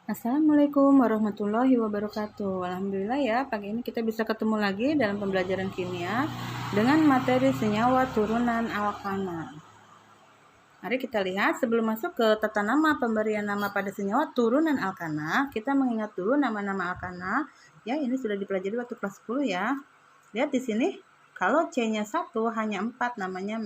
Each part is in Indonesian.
Assalamualaikum warahmatullahi wabarakatuh. Alhamdulillah ya, pagi ini kita bisa ketemu lagi dalam pembelajaran kimia dengan materi senyawa turunan alkana. Mari kita lihat sebelum masuk ke tata nama pemberian nama pada senyawa turunan alkana, kita mengingat dulu nama-nama alkana. Ya, ini sudah dipelajari waktu kelas 10 ya. Lihat di sini, kalau C-nya 1 hanya 4 namanya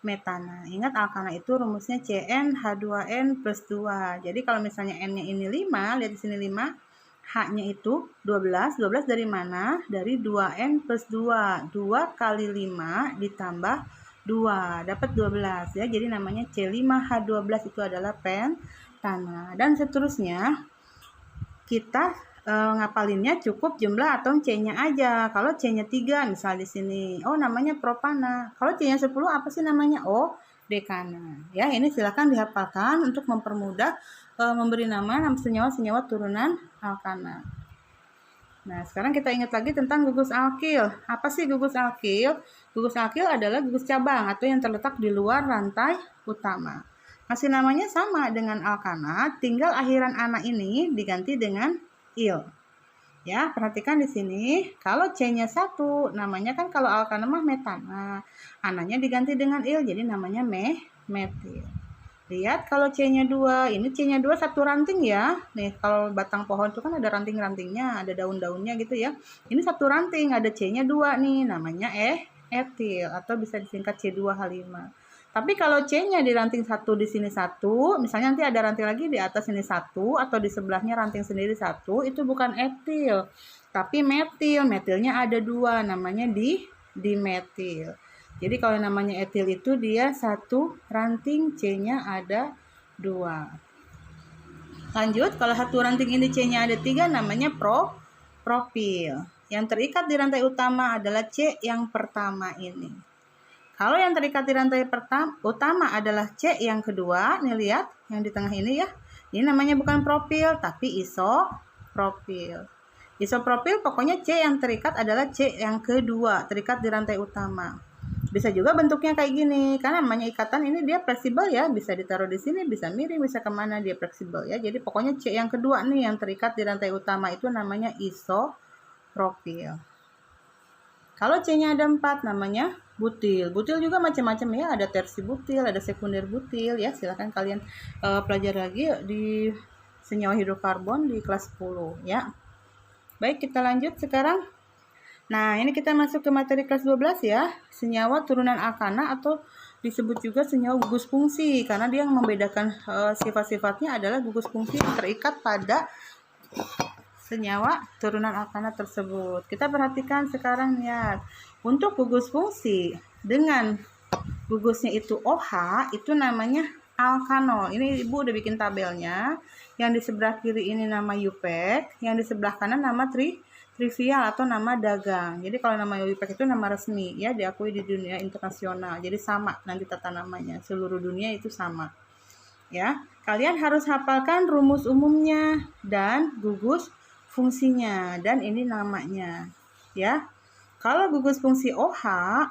metana. Ingat alkana itu rumusnya CnH2n plus 2. Jadi kalau misalnya N-nya ini 5, lihat di sini 5, H-nya itu 12. 12 dari mana? Dari 2n plus 2. 2 kali 5 ditambah 2, dapat 12 ya. Jadi namanya C5H12 itu adalah pentana. Dan seterusnya kita ngapalinnya cukup jumlah atom C-nya aja. Kalau C-nya 3 misal di sini, oh namanya propana. Kalau C-nya 10 apa sih namanya? Oh, dekana. Ya, ini silakan dihafalkan untuk mempermudah memberi nama senyawa-senyawa turunan alkana. Nah, sekarang kita ingat lagi tentang gugus alkil. Apa sih gugus alkil? Gugus alkil adalah gugus cabang atau yang terletak di luar rantai utama. Masih namanya sama dengan alkana, tinggal akhiran ana ini diganti dengan il. Ya, perhatikan di sini, kalau C-nya 1, namanya kan kalau alkana mah metana. Ananya diganti dengan il, jadi namanya metil. Lihat kalau C-nya 2, ini C-nya 2 satu ranting ya. Nih, kalau batang pohon itu kan ada ranting-rantingnya, ada daun-daunnya gitu ya. Ini satu ranting, ada C-nya 2 nih, namanya etil atau bisa disingkat C2H5. Tapi kalau C-nya di ranting 1 di sini 1, misalnya nanti ada ranting lagi di atas ini 1 atau di sebelahnya ranting sendiri 1, itu bukan etil, tapi metil. Metilnya ada 2, namanya dimetil. Jadi kalau namanya etil itu dia satu ranting, C-nya ada 2. Lanjut, kalau satu ranting ini C-nya ada 3, namanya propil. Yang terikat di rantai utama adalah C yang pertama ini. Kalau yang terikat di rantai utama adalah C yang kedua, nih lihat yang di tengah ini ya. Ini namanya bukan propil tapi isopropil. Isopropil pokoknya C yang terikat adalah C yang kedua, terikat di rantai utama. Bisa juga bentuknya kayak gini, karena namanya ikatan ini dia fleksibel ya, bisa ditaruh di sini, bisa miring, bisa kemana, dia fleksibel ya. Jadi pokoknya C yang kedua nih yang terikat di rantai utama itu namanya isopropil. Kalau C-nya ada 4 namanya butil. Butil juga macam-macam ya, ada tersi butil, ada sekunder butil ya. Silakan kalian pelajari lagi di senyawa hidrokarbon di kelas 10 ya. Baik, kita lanjut sekarang. Nah, ini kita masuk ke materi kelas 12 ya. Senyawa turunan alkana atau disebut juga senyawa gugus fungsi karena dia yang membedakan sifat-sifatnya adalah gugus fungsi yang terikat pada senyawa turunan alkana tersebut. Kita perhatikan sekarang ya. Untuk gugus fungsi dengan gugusnya itu OH, itu namanya alkanol. Ini Ibu udah bikin tabelnya. Yang di sebelah kiri ini nama UPEC, yang di sebelah kanan nama trivial atau nama dagang. Jadi kalau nama UPEC itu nama resmi ya, diakui di dunia internasional. Jadi sama nanti tata namanya. Seluruh dunia itu sama. Ya, kalian harus hafalkan rumus umumnya dan gugus fungsinya, dan ini namanya ya. Kalau gugus fungsi OH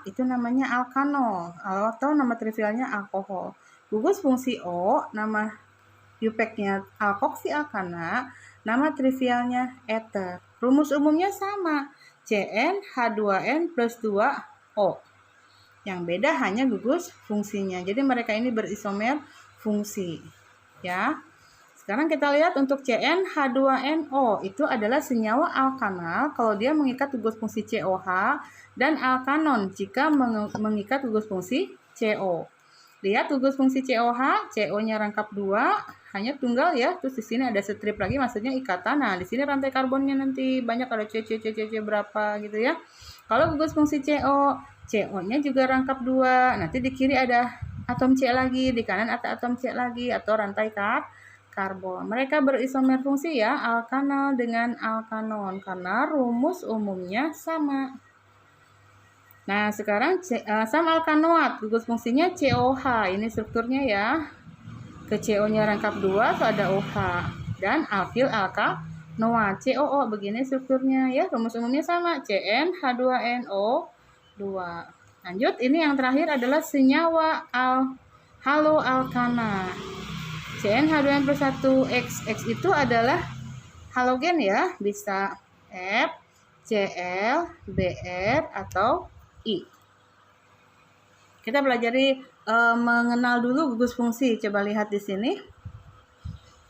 itu namanya alkanol atau nama trivialnya alkohol. Gugus fungsi O nama UPEC-nya alkoksi alkana, nama trivialnya ether. Rumus umumnya sama, CnH2n plus 2O. Yang beda hanya gugus fungsinya. Jadi mereka ini berisomer fungsi ya. Sekarang kita lihat untuk CnH2nO, itu adalah senyawa alkanal kalau dia mengikat gugus fungsi COH, dan alkanon jika mengikat gugus fungsi CO. Lihat gugus fungsi COH, CO-nya rangkap 2, hanya tunggal ya. Terus di sini ada strip lagi, maksudnya ikatan. Nah, di sini rantai karbonnya nanti banyak, ada C berapa gitu ya. Kalau gugus fungsi CO, CO-nya juga rangkap 2. Nanti di kiri ada atom C lagi, di kanan ada atom C lagi atau rantai karbon. Mereka berisomer fungsi ya, alkanal dengan alkanon karena rumus umumnya sama. Nah, sekarang asam alkanoat, gugus fungsinya COH. Ini strukturnya ya. Ke CO-nya rangkap 2, so ada OH. Dan alkil alkanoat, COO. Begini strukturnya ya, rumus umumnya sama, CnH2nO2. Lanjut, ini yang terakhir adalah senyawa haloalkana. CnH2n+1 X itu adalah halogen ya, bisa F, Cl, Br atau I. Kita pelajari mengenal dulu gugus fungsi. Coba lihat di sini.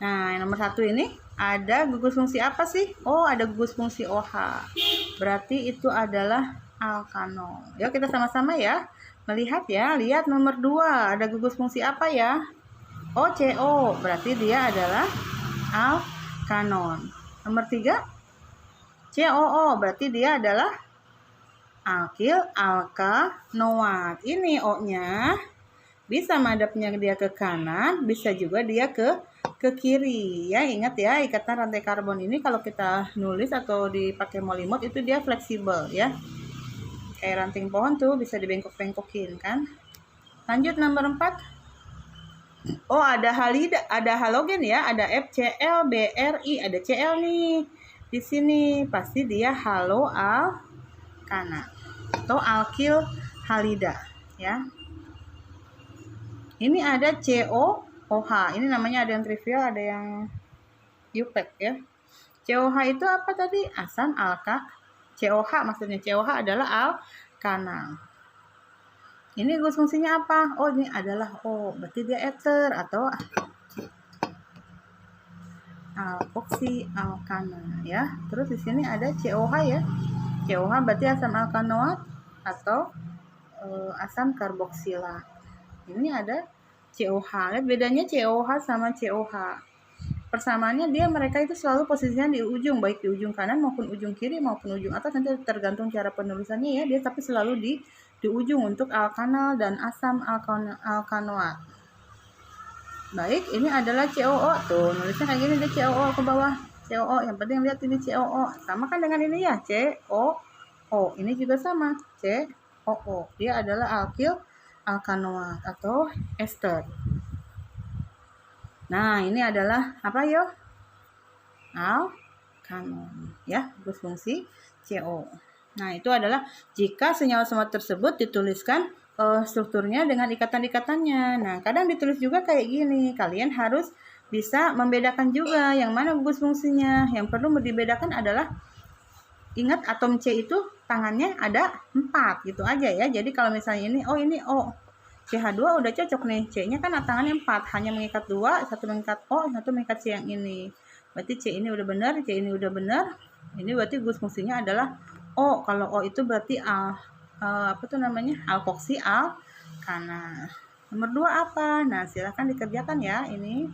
Nah, yang nomor 1 ini ada gugus fungsi apa sih? Oh, ada gugus fungsi OH. Berarti itu adalah alkanol. Yuk kita sama-sama ya melihat ya. Lihat nomor 2, ada gugus fungsi apa ya? Oh, CO. Berarti dia adalah alkanon. Nomor 3, COO. Berarti dia adalah alkil alkanoat. Ini O-nya bisa madepnya dia ke kanan, bisa juga dia ke kiri ya. Ingat ya, ikatan rantai karbon ini kalau kita nulis atau dipakai molimot itu dia fleksibel ya. Kayak ranting pohon tuh bisa dibengkok-bengkokin kan. Lanjut nomor 4. Oh, ada halida, ada halogen ya, ada FCl, BRI, ada Cl nih. Di sini pasti dia haloalkana atau alkil halida ya. Ini ada COOH. Ini namanya ada yang trivial, ada yang UPEC ya. COH itu apa tadi? Asam alka. COH maksudnya, COH adalah alkana. Ini gugus fungsinya apa? Oh, ini adalah O. Berarti dia ether atau alkoksi alkana ya. Terus di sini ada COH ya. COH berarti asam alkanoat atau asam karboksilat. Ini ada COH. Lihat bedanya COH sama COH. Persamaannya dia mereka itu selalu posisinya di ujung, baik di ujung kanan maupun ujung kiri maupun ujung atas, nanti tergantung cara penulisannya ya. Dia tapi selalu di ujung untuk alkanal dan asam alkanoat. Baik, ini adalah COO. Tuh, nulisnya kayak gini, dia COO ke bawah. COO, yang penting lihat ini COO. Sama kan dengan ini ya, COO. Ini juga sama, COO. Dia adalah alkil alkanoat atau ester. Nah, ini adalah apa yo? Alkanon ya, gugus fungsi CO. Nah, itu adalah jika senyawa semua tersebut dituliskan strukturnya dengan ikatan-ikatannya. Nah, kadang ditulis juga kayak gini. Kalian harus bisa membedakan juga yang mana gugus fungsinya. Yang perlu dibedakan adalah ingat atom C itu tangannya ada 4 gitu aja ya. Jadi kalau misalnya ini O, CH2 udah cocok nih. C-nya kan tangannya 4, hanya mengikat 2, satu mengikat O, satu mengikat C yang ini. Berarti C ini udah benar, C ini udah benar. Ini berarti gugus fungsinya adalah O. Kalau O itu berarti alkoksi alkana. Nomor 2 apa? Nah, silahkan dikerjakan ya ini.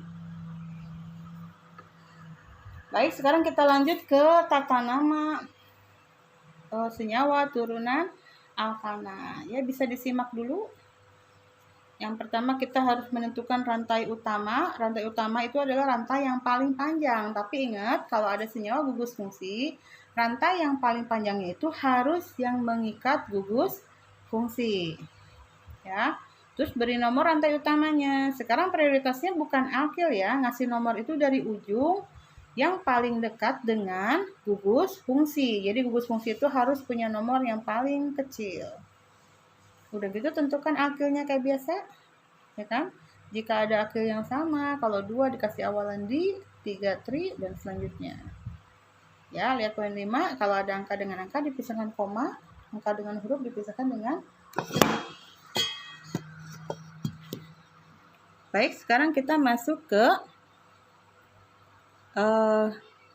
Baik, sekarang kita lanjut ke tata nama senyawa turunan alkana. Ya, bisa disimak dulu. Yang pertama kita harus menentukan rantai utama. Rantai utama itu adalah rantai yang paling panjang. Tapi ingat, kalau ada senyawa gugus fungsi, rantai yang paling panjangnya itu harus yang mengikat gugus fungsi. Ya. Terus beri nomor rantai utamanya. Sekarang prioritasnya bukan alkil ya, ngasih nomor itu dari ujung yang paling dekat dengan gugus fungsi. Jadi gugus fungsi itu harus punya nomor yang paling kecil. Udah gitu tentukan alkilnya kayak biasa, ya kan? Jika ada alkil yang sama, kalau 2 dikasih awalan di, 3 tri, dan selanjutnya. Ya, lihat poin 5, kalau ada angka dengan angka dipisahkan koma, angka dengan huruf dipisahkan dengan. Baik, sekarang kita masuk ke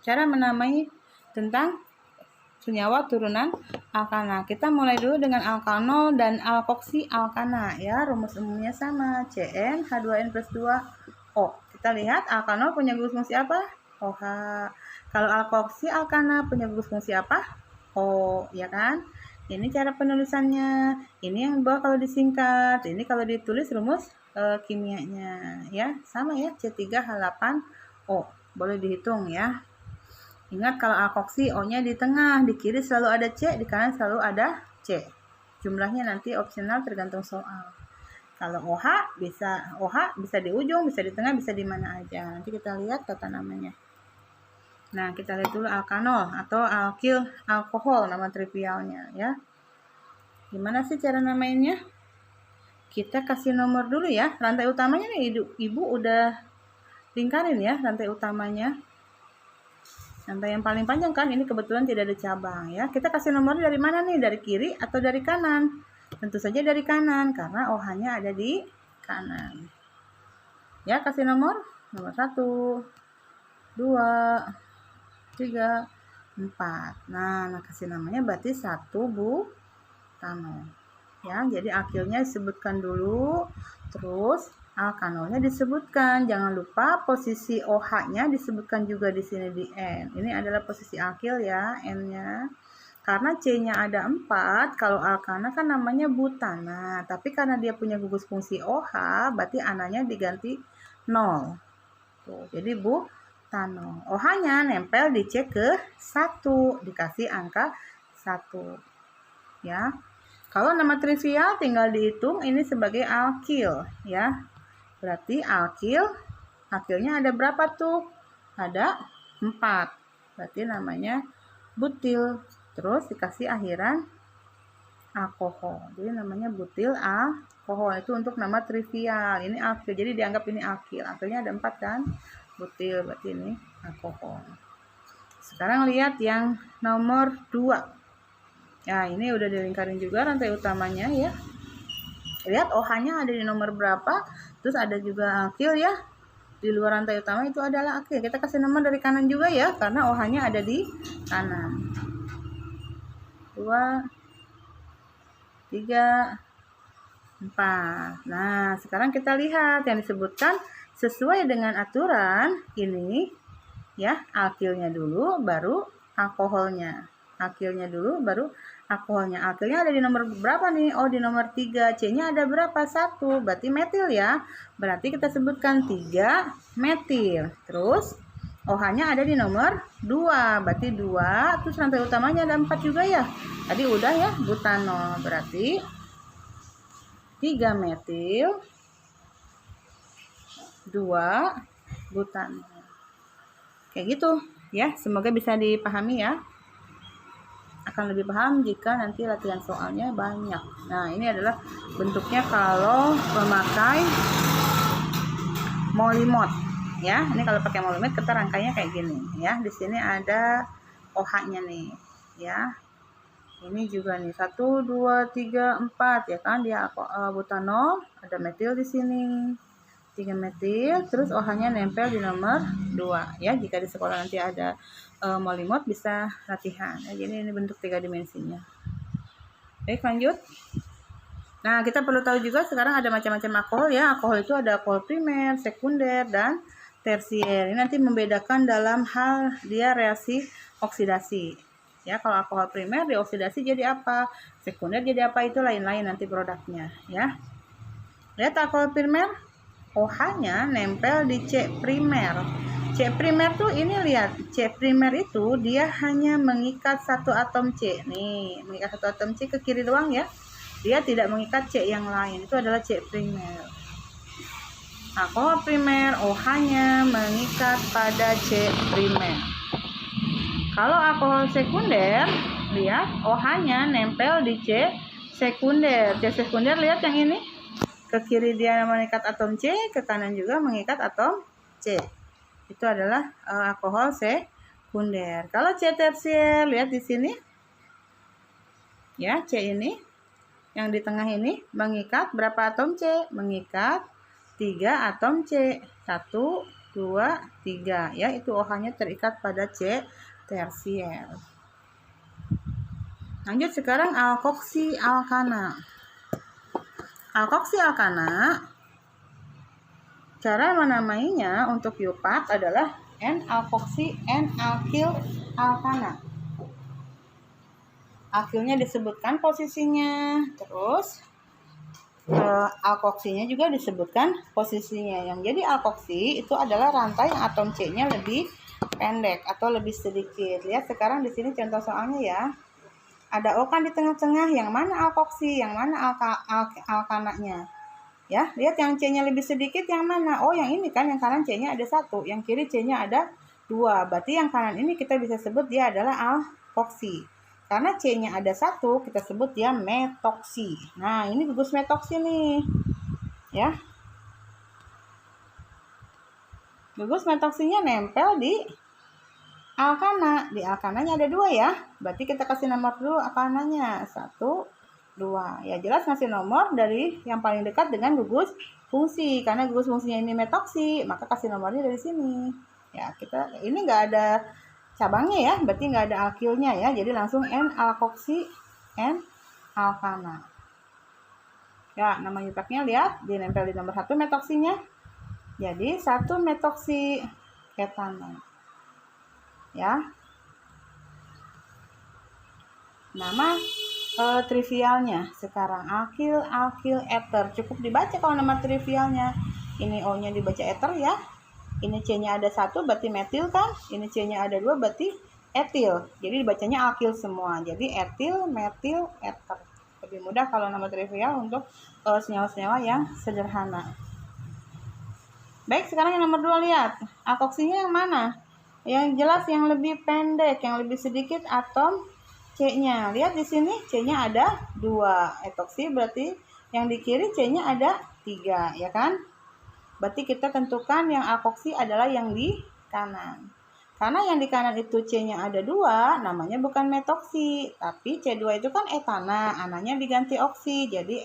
cara menamai tentang senyawa turunan alkana. Kita mulai dulu dengan alkanol dan alkoksi alkana ya. Rumus umumnya sama, CnH2n+2O. Kita lihat alkanol punya gugus fungsi apa? OH. Kalau alkoksi alkana punya gugus fungsi apa? O, ya kan? Ini cara penulisannya. Ini yang bawah kalau disingkat. Ini kalau ditulis rumus kimianya ya. Sama ya, C3H8O. Boleh dihitung ya. Ingat kalau alkoksi O-nya di tengah, di kiri selalu ada C, di kanan selalu ada C. Jumlahnya nanti opsional tergantung soal. Kalau OH bisa di ujung, bisa di tengah, bisa di mana aja. Nanti kita lihat tata namanya. Nah, kita lihat dulu alkanol atau alkil alkohol nama trivialnya ya. Gimana sih cara namainnya? Kita kasih nomor dulu ya. Rantai utamanya nih Ibu udah lingkarin ya rantai utamanya. Rantai yang paling panjang kan, ini kebetulan tidak ada cabang ya. Kita kasih nomor dari mana nih? Dari kiri atau dari kanan? Tentu saja dari kanan, karena OH-nya ada di kanan. Ya, kasih nomor 1, 2, 3, 4. Nah, kasih namanya berarti 1 butano. Ya, jadi alkilnya disebutkan dulu, terus alkanolnya disebutkan. Jangan lupa posisi OH-nya disebutkan juga di sini di N. Ini adalah posisi alkil ya, N-nya. Karena C-nya ada 4, kalau alkana kan namanya butana. Tapi karena dia punya gugus fungsi OH, berarti ananya diganti 0. Tuh, jadi butano. OH-nya nempel di C ke 1, dikasih angka 1. Ya. Kalau nama trivial tinggal dihitung ini sebagai alkil ya. Berarti alkilnya ada berapa tuh? Ada 4. Berarti namanya butil. Terus dikasih akhiran alkohol. Jadi namanya butil alkohol. Itu untuk nama trivial. Ini alkil. Jadi dianggap ini alkil. Alkilnya ada 4 kan? Butil berarti ini alkohol. Sekarang lihat yang nomor 2. Ya, ini udah dilingkarin juga rantai utamanya ya. Lihat OH-nya ada di nomor berapa. Terus ada juga alkil ya. Di luar rantai utama itu adalah alkil. Kita kasih nomor dari kanan juga ya, karena OH-nya ada di kanan. 2, 3, 4. Nah, sekarang kita lihat yang disebutkan sesuai dengan aturan ini ya, alkilnya dulu baru alkoholnya. Alkilnya dulu baru alkoholnya. Alkilnya ada di nomor berapa nih? Oh, di nomor 3. C-nya ada berapa? 1. Berarti metil ya. Berarti kita sebutkan 3 metil. Terus OH-nya ada di nomor 2. Berarti 2. Terus rantai utamanya ada 4 juga ya. Tadi udah ya, butano. Berarti 3 metil 2 butano. Kayak gitu ya. Semoga bisa dipahami ya. Akan lebih paham jika nanti latihan soalnya banyak. Nah, ini adalah bentuknya kalau memakai molimot ya. Ini kalau pakai molimot kita rangkainya kayak gini ya. Di sini ada OH-nya nih ya. Ini juga nih 1, 2, 3, 4 ya kan, dia butano, ada metil di sini. 3 metil, terus OH-nya nempel di nomor 2 ya. Jika di sekolah nanti ada molimot bisa latihan ya. Jadi ini bentuk 3 dimensinya. Baik, lanjut. Nah, kita perlu tahu juga sekarang ada macam-macam alkohol ya. Alkohol itu ada alkohol primer, sekunder, dan tersier. Ini nanti membedakan dalam hal dia reaksi oksidasi. Ya, kalau alkohol primer dioksidasi jadi apa? Sekunder jadi apa? Itu lain-lain nanti produknya ya. Lihat alkohol primer, OH-nya nempel di C primer. C primer tuh ini lihat, C primer itu dia hanya mengikat satu atom C. Nih, mengikat satu atom C ke kiri doang ya. Dia tidak mengikat C yang lain. Itu adalah C primer. Alkohol primer, OH-nya mengikat pada C primer. Kalau alkohol sekunder, lihat OH-nya nempel di C sekunder. C sekunder lihat yang ini. Ke kiri dia mengikat atom C, ke kanan juga mengikat atom C. Itu adalah alkohol sekunder. Kalau C tersier, lihat di sini. Ya, C ini yang di tengah ini mengikat berapa atom C? Mengikat 3 atom C. 1, 2, 3 ya, itu OH-nya terikat pada C tersier. Lanjut sekarang alkoksi alkana. Alkoksi alkana, cara menamainya untuk U4 adalah N-alkoksi N-alkil alkana. Alkilnya disebutkan posisinya, terus alkoksinya juga disebutkan posisinya. Yang jadi alkoksi itu adalah rantai yang atom C-nya lebih pendek atau lebih sedikit. Lihat sekarang di sini contoh soalnya ya. Ada O kan di tengah-tengah, yang mana alkoksi, yang mana alkananya. Ya, lihat yang C-nya lebih sedikit yang mana? Oh, yang ini kan, yang kanan C-nya ada 1, yang kiri C-nya ada 2. Berarti yang kanan ini kita bisa sebut dia adalah alkoksi. Karena C-nya ada 1, kita sebut dia metoksi. Nah, ini gugus metoksi nih. Ya. Gugus metoksinya nempel di alkana. Di alkananya ada 2 ya. Berarti kita kasih nomor dulu alkananya. 1, 2. Ya jelas ngasih nomor dari yang paling dekat dengan gugus fungsi. Karena gugus fungsinya ini metoksi, maka kasih nomornya dari sini. Ya, kita ini nggak ada cabangnya ya, berarti nggak ada alkilnya ya. Jadi langsung N-alkoksi, N-alkana. Ya, nama nyipraknya lihat, dinempel di nomor 1 metoksinya. Jadi 1 metoksi etanol. Ya. Nama trivialnya sekarang alkil eter. Cukup dibaca kalau nama trivialnya. Ini O-nya dibaca eter ya. Ini C-nya ada 1 berarti metil kan? Ini C-nya ada 2 berarti etil. Jadi dibacanya alkil semua. Jadi etil, metil, eter. Lebih mudah kalau nama trivial untuk senyawa-senyawa yang sederhana. Baik, sekarang yang nomor 2 lihat. Alkoksinya yang mana? Yang jelas yang lebih pendek, yang lebih sedikit atom C-nya. Lihat di sini C-nya ada 2. Etoksi berarti yang di kiri C-nya ada 3, ya kan? Berarti kita tentukan yang alkoksi adalah yang di kanan. Karena yang di kanan itu C-nya ada 2, namanya bukan metoksi. Tapi C2 itu kan etana, ananya diganti oksi, jadi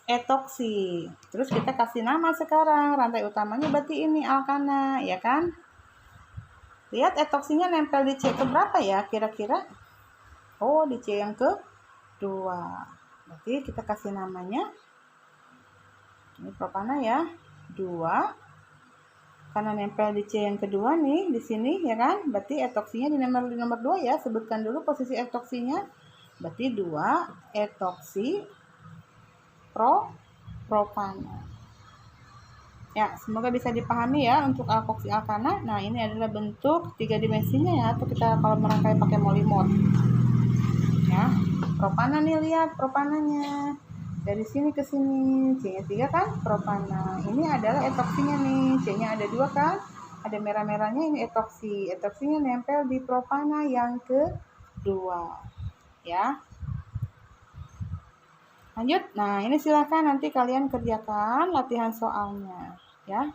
etoksi. Terus kita kasih nama sekarang, rantai utamanya berarti ini alkana, ya kan? Lihat etoksinya nempel di C keberapa ya kira-kira? Oh, di C yang ke-2. Berarti kita kasih namanya, ini propana ya, 2. Karena nempel di C yang kedua nih, di sini ya kan? Berarti etoksinya di nomor 2 ya. Sebutkan dulu posisi etoksinya. Berarti 2 etoksi propana. Ya, semoga bisa dipahami ya untuk alkoksi alkana. Nah, ini adalah bentuk 3 dimensinya ya, atau kita kalau merangkai pakai molimod. Ya, propana nih, lihat propananya. Dari sini ke sini, C-nya 3 kan? Propana. Ini adalah etoksinya nih, C-nya ada 2 kan? Ada merah-merahnya, ini etoksi. Etoksinya nempel di propana yang kedua. Ya. Lanjut. Nah, ini silahkan nanti kalian kerjakan latihan soalnya. Ya.